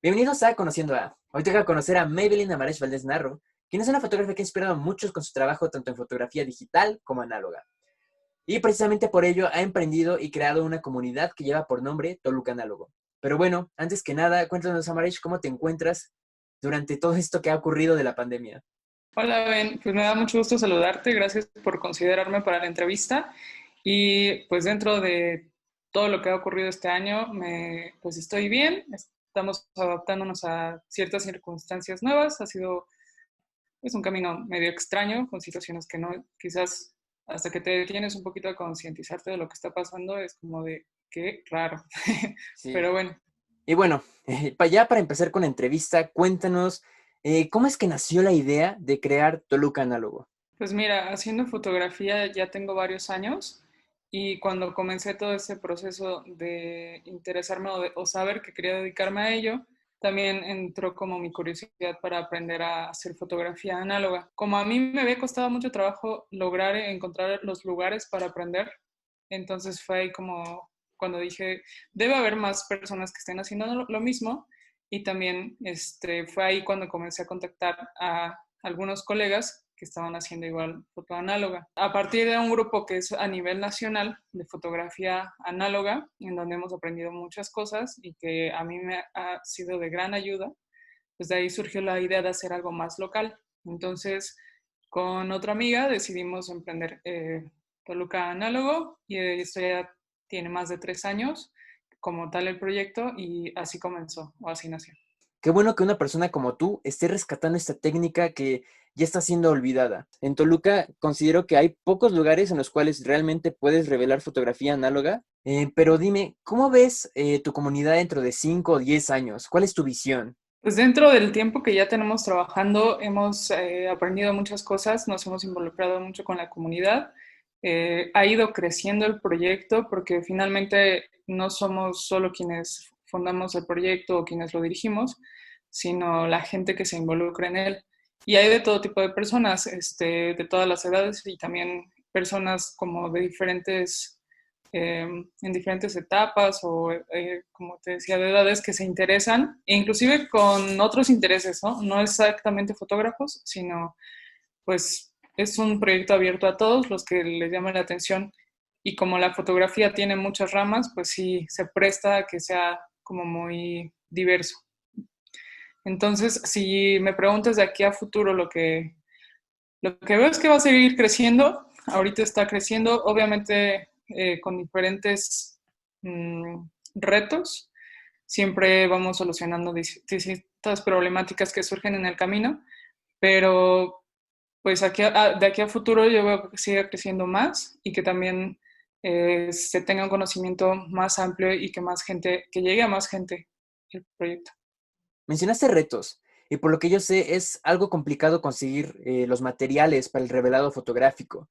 Bienvenidos a Conociendo a. Hoy toca conocer a Maybelline Amaresh Valdés Narro, quien es una fotógrafa que ha inspirado a muchos con su trabajo tanto en fotografía digital como análoga. Y precisamente por ello ha emprendido y creado una comunidad que lleva por nombre Toluca Análogo. Pero bueno, antes que nada, cuéntanos, Amaresh, ¿cómo te encuentras durante todo esto que ha ocurrido de la pandemia? Hola Ben, pues me da mucho gusto saludarte, gracias por considerarme para la entrevista y pues dentro de todo lo que ha ocurrido este año, pues estoy bien, estamos adaptándonos a ciertas circunstancias nuevas, ha sido pues un camino medio extraño con situaciones que no, quizás hasta que te detienes un poquito a concientizarte de lo que está pasando es como de qué raro, Sí. pero bueno. Y bueno, ya para empezar con la entrevista, cuéntanos, ¿cómo es que nació la idea de crear Toluca Análogo? Pues mira, haciendo fotografía ya tengo varios años y cuando comencé todo ese proceso de interesarme o saber que quería dedicarme a ello, también entró como mi curiosidad para aprender a hacer fotografía análoga. Como a mí me había costado mucho trabajo lograr encontrar los lugares para aprender, entonces fue ahí como cuando dije, debe haber más personas que estén haciendo lo mismo y también fue ahí cuando comencé a contactar a algunos colegas que estaban haciendo igual foto análoga. A partir de un grupo que es a nivel nacional de fotografía análoga, en donde hemos aprendido muchas cosas y que a mí me ha sido de gran ayuda, pues de ahí surgió la idea de hacer algo más local. Entonces, con otra amiga decidimos emprender Toluca Análogo y esto ya tiene más de 3 años como tal el proyecto y así comenzó o así nació. Qué bueno que una persona como tú esté rescatando esta técnica que ya está siendo olvidada. En Toluca considero que hay pocos lugares en los cuales realmente puedes revelar fotografía análoga, pero dime, ¿cómo ves tu comunidad dentro de 5 o 10 años? ¿Cuál es tu visión? Pues dentro del tiempo que ya tenemos trabajando, hemos aprendido muchas cosas, nos hemos involucrado mucho con la comunidad, ha ido creciendo el proyecto porque finalmente no somos solo quienes fundamos el proyecto o quienes lo dirigimos, sino la gente que se involucra en él. Y hay de todo tipo de personas, de todas las edades y también personas como de diferentes en diferentes etapas o, como te decía, de edades que se interesan, e inclusive con otros intereses, ¿no? No exactamente fotógrafos, sino pues es un proyecto abierto a todos los que les llama la atención y como la fotografía tiene muchas ramas, pues sí se presta a que sea como muy diverso. Entonces, si me preguntas de aquí a futuro lo que veo es que va a seguir creciendo, ahorita está creciendo, obviamente con diferentes retos, siempre vamos solucionando distintas problemáticas que surgen en el camino, pero pues de aquí a futuro yo veo que siga creciendo más y que también se tenga un conocimiento más amplio y que más gente, que llegue a más gente el proyecto. Mencionaste retos, y por lo que yo sé es algo complicado conseguir los materiales para el revelado fotográfico.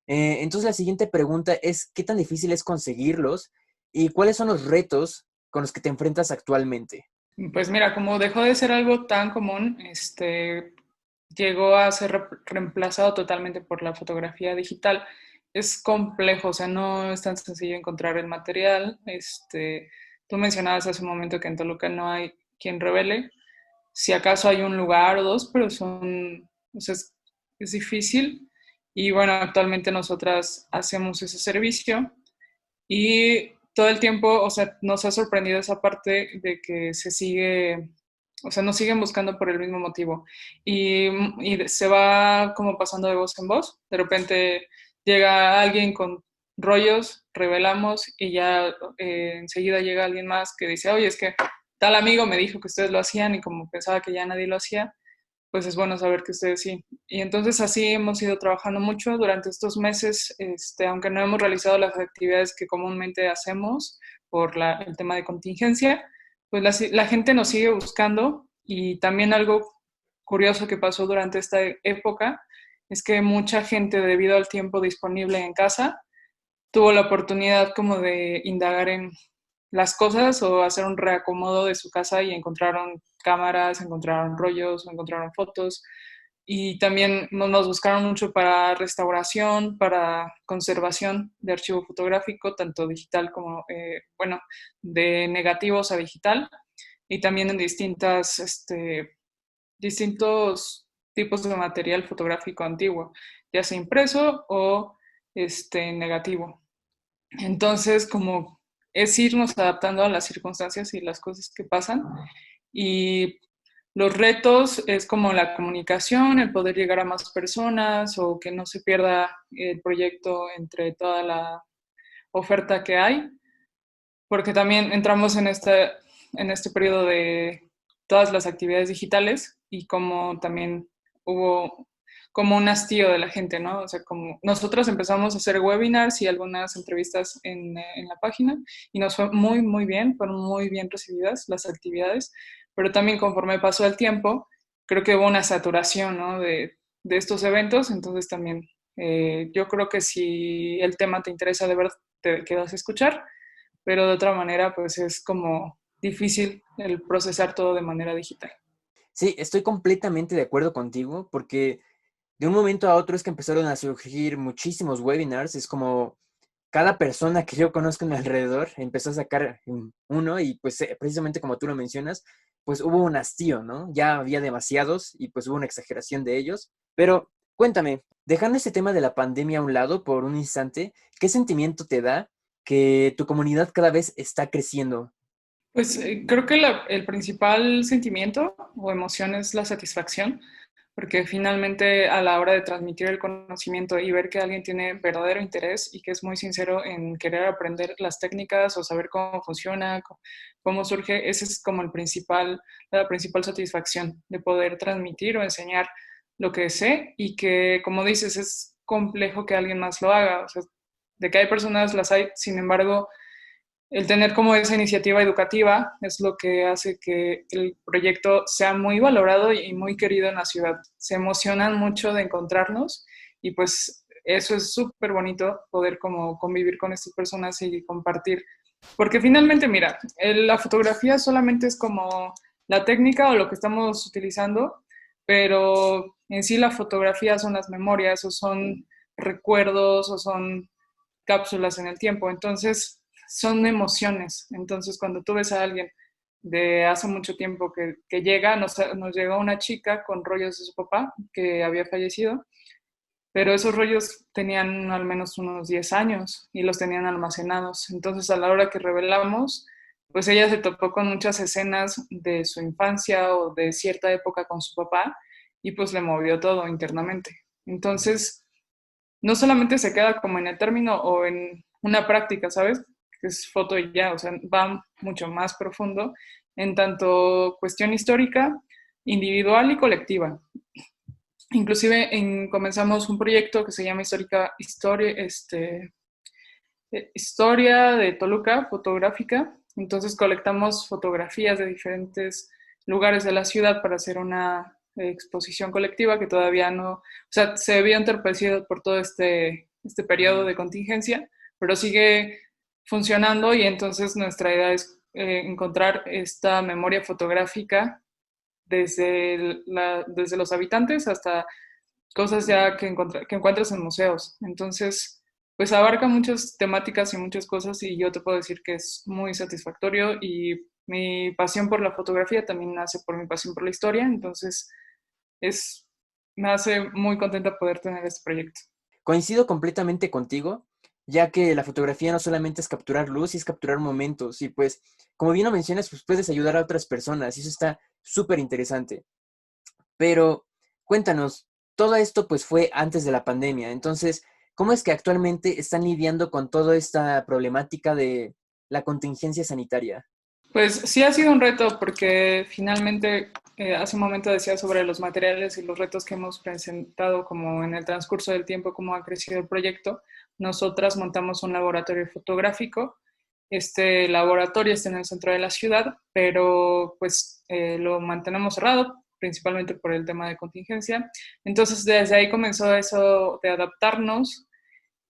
Entonces la siguiente pregunta es, ¿qué tan difícil es conseguirlos y cuáles son los retos con los que te enfrentas actualmente? Pues mira, como dejó de ser algo tan común, llegó a ser reemplazado totalmente por la fotografía digital. Es complejo, o sea, no es tan sencillo encontrar el material. Tú mencionabas hace un momento que en Toluca no hay quien revele. Si acaso hay un lugar o dos, pero o sea, es difícil. Y bueno, actualmente nosotras hacemos ese servicio y todo el tiempo, o sea, nos ha sorprendido esa parte de que se sigue, o sea, nos siguen buscando por el mismo motivo. Y se va como pasando de voz en voz. De repente llega alguien con rollos, revelamos y ya enseguida llega alguien más que dice, oye, es que tal amigo me dijo que ustedes lo hacían y como pensaba que ya nadie lo hacía, pues es bueno saber que ustedes sí. Y entonces así hemos ido trabajando mucho durante estos meses, aunque no hemos realizado las actividades que comúnmente hacemos por el tema de contingencia, pues la gente nos sigue buscando y también algo curioso que pasó durante esta época es que mucha gente, debido al tiempo disponible en casa, tuvo la oportunidad como de indagar en las cosas o hacer un reacomodo de su casa y encontraron cámaras, encontraron rollos, encontraron fotos y también nos buscaron mucho para restauración, para conservación de archivo fotográfico, tanto digital como, bueno, de negativos a digital. y también en distintos tipos de material fotográfico antiguo, ya sea impreso o negativo. Entonces, como es irnos adaptando a las circunstancias y las cosas que pasan. Y los retos es como la comunicación, el poder llegar a más personas o que no se pierda el proyecto entre toda la oferta que hay, porque también entramos en este periodo de todas las actividades digitales y como también hubo como un hastío de la gente, ¿no? O sea, como nosotros empezamos a hacer webinars y algunas entrevistas en la página y nos fue muy, muy bien, fueron muy bien recibidas las actividades, pero también conforme pasó el tiempo, creo que hubo una saturación, ¿no? De estos eventos, entonces también yo creo que si el tema te interesa de verdad, te quedas a escuchar, pero de otra manera, pues es como difícil el procesar todo de manera digital. Sí, estoy completamente de acuerdo contigo porque de un momento a otro es que empezaron a surgir muchísimos webinars. Es como cada persona que yo conozco en mi alrededor empezó a sacar uno y pues precisamente como tú lo mencionas, pues hubo un hastío, ¿no? Ya había demasiados y pues hubo una exageración de ellos. Pero cuéntame, dejando ese tema de la pandemia a un lado por un instante, ¿qué sentimiento te da que tu comunidad cada vez está creciendo? Pues creo que el principal sentimiento o emoción es la satisfacción, porque finalmente a la hora de transmitir el conocimiento y ver que alguien tiene verdadero interés y que es muy sincero en querer aprender las técnicas o saber cómo funciona, cómo surge, ese es como la principal satisfacción de poder transmitir o enseñar lo que sé y que, como dices, es complejo que alguien más lo haga. O sea, de que hay personas, las hay, sin embargo, el tener como esa iniciativa educativa es lo que hace que el proyecto sea muy valorado y muy querido en la ciudad. Se emocionan mucho de encontrarnos y pues eso es súper bonito poder como convivir con estas personas y compartir. Porque finalmente, mira, la fotografía solamente es como la técnica o lo que estamos utilizando, pero en sí la fotografía son las memorias o son recuerdos o son cápsulas en el tiempo. Entonces, son emociones. Entonces, cuando tú ves a alguien de hace mucho tiempo que llega, nos llegó una chica con rollos de su papá que había fallecido, pero esos rollos tenían al menos unos 10 años y los tenían almacenados. Entonces, a la hora que revelamos, pues ella se topó con muchas escenas de su infancia o de cierta época con su papá y pues le movió todo internamente. Entonces, no solamente se queda como en el término o en una práctica, ¿sabes? Que es foto y ya, o sea, va mucho más profundo en tanto cuestión histórica, individual y colectiva. Inclusive comenzamos un proyecto que se llama Historia de Toluca, fotográfica. Entonces colectamos fotografías de diferentes lugares de la ciudad para hacer una exposición colectiva que todavía no, o sea, se vio entorpecido por todo este periodo de contingencia, pero sigue funcionando y entonces nuestra idea es encontrar esta memoria fotográfica desde los habitantes hasta cosas ya que encuentras en museos. Entonces, pues abarca muchas temáticas y muchas cosas y yo te puedo decir que es muy satisfactorio y mi pasión por la fotografía también nace por mi pasión por la historia, entonces es, me hace muy contenta poder tener este proyecto. Coincido completamente contigo, ya que la fotografía no solamente es capturar luz, y es capturar momentos. Y pues, como bien lo mencionas, pues puedes ayudar a otras personas y eso está súper interesante. Pero cuéntanos, todo esto pues fue antes de la pandemia. Entonces, ¿cómo es que actualmente están lidiando con toda esta problemática de la contingencia sanitaria? Pues sí ha sido un reto porque finalmente hace un momento decía sobre los materiales y los retos que hemos presentado como en el transcurso del tiempo, cómo ha crecido el proyecto. Nosotras montamos un laboratorio fotográfico. Este laboratorio está en el centro de la ciudad, pero pues lo mantenemos cerrado, principalmente por el tema de contingencia. Entonces desde ahí comenzó eso de adaptarnos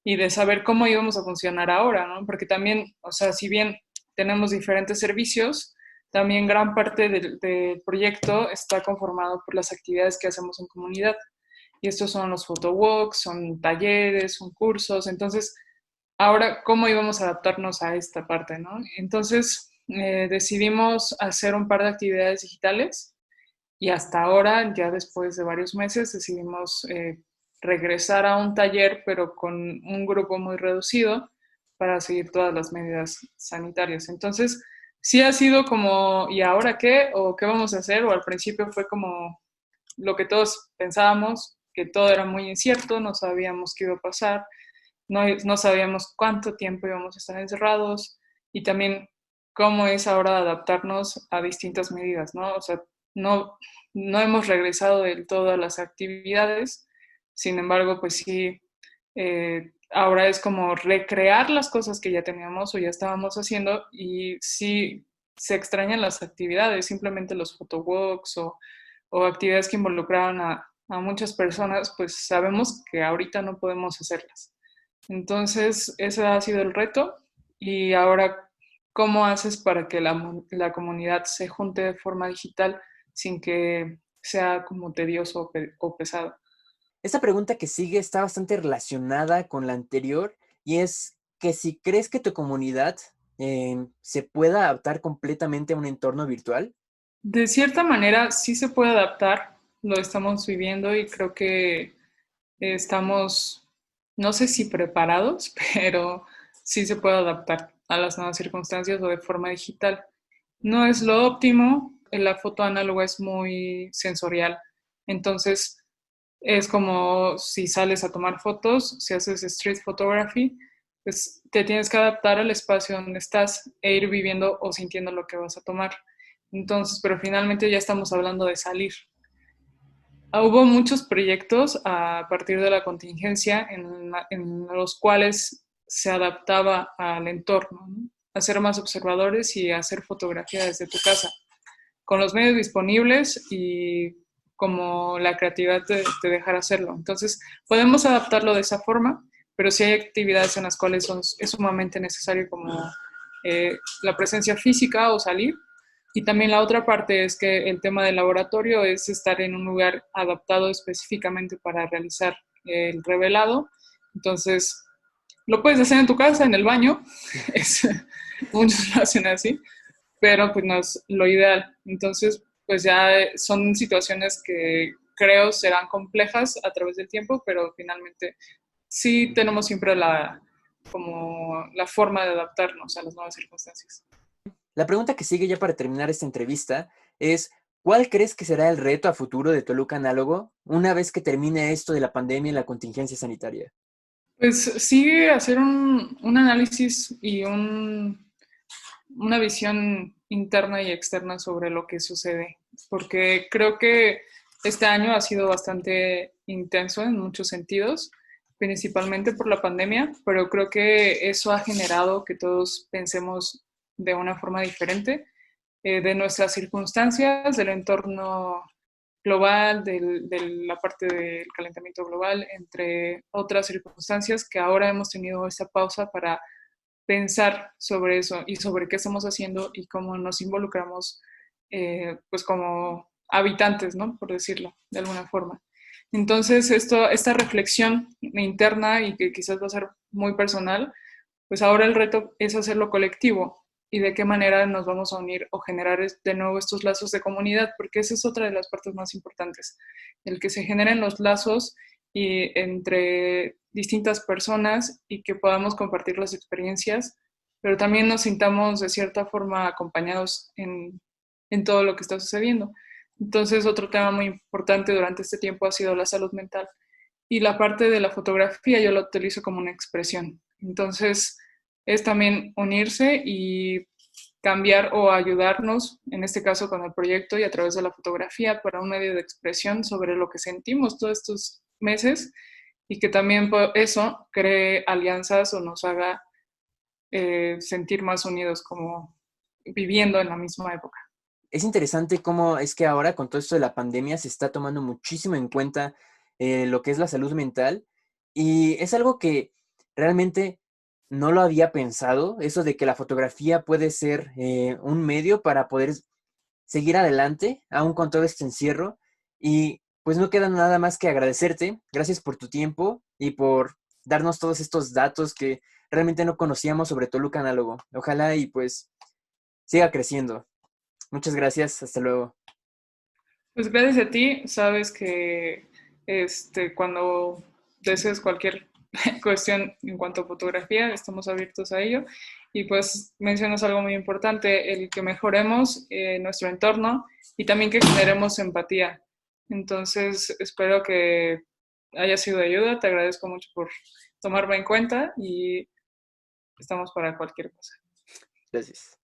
y de saber cómo íbamos a funcionar ahora, ¿no? Porque también, o sea, si bien tenemos diferentes servicios, también gran parte del proyecto está conformado por las actividades que hacemos en comunidad. Y estos son los photowalks, son talleres, son cursos. Entonces, ahora, ¿cómo íbamos a adaptarnos a esta parte, no? Entonces, decidimos hacer un par de actividades digitales y hasta ahora, ya después de varios meses, decidimos regresar a un taller, pero con un grupo muy reducido para seguir todas las medidas sanitarias. Entonces, sí ha sido como, ¿y ahora qué? ¿O qué vamos a hacer? O al principio fue como lo que todos pensábamos, que todo era muy incierto, no sabíamos qué iba a pasar, no sabíamos cuánto tiempo íbamos a estar encerrados y también cómo es ahora adaptarnos a distintas medidas, ¿no? O sea, no, no hemos regresado del todo a las actividades, sin embargo, pues sí, ahora es como recrear las cosas que ya teníamos o ya estábamos haciendo y sí se extrañan las actividades, simplemente los photowalks o actividades que involucraban a muchas personas, pues sabemos que ahorita no podemos hacerlas. Entonces, ese ha sido el reto. Y ahora, ¿cómo haces para que la comunidad se junte de forma digital sin que sea como tedioso o pesado? Esta pregunta que sigue está bastante relacionada con la anterior y es que si crees que tu comunidad se pueda adaptar completamente a un entorno virtual. De cierta manera, sí se puede adaptar, lo estamos viviendo y creo que estamos, no sé si preparados, pero sí se puede adaptar a las nuevas circunstancias o de forma digital. No es lo óptimo, la foto análoga es muy sensorial, entonces es como si sales a tomar fotos, si haces street photography, pues te tienes que adaptar al espacio donde estás e ir viviendo o sintiendo lo que vas a tomar. Entonces, pero finalmente ya estamos hablando de salir. Hubo muchos proyectos a partir de la contingencia en los cuales se adaptaba al entorno, ¿no? A ser más observadores y a hacer fotografía desde tu casa, con los medios disponibles y como la creatividad te dejar hacerlo. Entonces, podemos adaptarlo de esa forma, pero sí hay actividades en las cuales es sumamente necesario como la presencia física o salir. Y también la otra parte es que el tema del laboratorio es estar en un lugar adaptado específicamente para realizar el revelado. Entonces, lo puedes hacer en tu casa, en el baño, es, muchos lo hacen así, pero pues no es lo ideal. Entonces, pues ya son situaciones que creo serán complejas a través del tiempo, pero finalmente sí tenemos siempre como la forma de adaptarnos a las nuevas circunstancias. La pregunta que sigue ya para terminar esta entrevista es, ¿cuál crees que será el reto a futuro de Toluca Análogo una vez que termine esto de la pandemia y la contingencia sanitaria? Pues sí, hacer un análisis y una visión interna y externa sobre lo que sucede, porque creo que este año ha sido bastante intenso en muchos sentidos, principalmente por la pandemia, pero creo que eso ha generado que todos pensemos de una forma diferente de nuestras circunstancias, del entorno global, de la parte del calentamiento global, entre otras circunstancias que ahora hemos tenido esta pausa para pensar sobre eso y sobre qué estamos haciendo y cómo nos involucramos, pues como habitantes, ¿no? Por decirlo de alguna forma. Entonces, esta reflexión interna y que quizás va a ser muy personal, pues ahora el reto es hacerlo colectivo y de qué manera nos vamos a unir o generar de nuevo estos lazos de comunidad, porque esa es otra de las partes más importantes, el que se generen los lazos y entre distintas personas y que podamos compartir las experiencias, pero también nos sintamos de cierta forma acompañados en todo lo que está sucediendo. Entonces, otro tema muy importante durante este tiempo ha sido la salud mental. Y la parte de la fotografía yo la utilizo como una expresión. Entonces, es también unirse y cambiar o ayudarnos, en este caso con el proyecto y a través de la fotografía, para un medio de expresión sobre lo que sentimos todos estos meses y que también eso cree alianzas o nos haga sentir más unidos como viviendo en la misma época. Es interesante cómo es que ahora con todo esto de la pandemia se está tomando muchísimo en cuenta lo que es la salud mental y es algo que realmente no lo había pensado, eso de que la fotografía puede ser un medio para poder seguir adelante, aún con todo este encierro. Y pues no queda nada más que agradecerte. Gracias por tu tiempo y por darnos todos estos datos que realmente no conocíamos sobre Toluca Análogo. Ojalá y pues siga creciendo. Muchas gracias, hasta luego. Pues gracias a ti, sabes que cuando desees cualquier cuestión en cuanto a fotografía, estamos abiertos a ello. Y pues mencionas algo muy importante, el que mejoremos nuestro entorno y también que generemos empatía. Entonces, espero que haya sido de ayuda, te agradezco mucho por tomarme en cuenta y estamos para cualquier cosa. Gracias.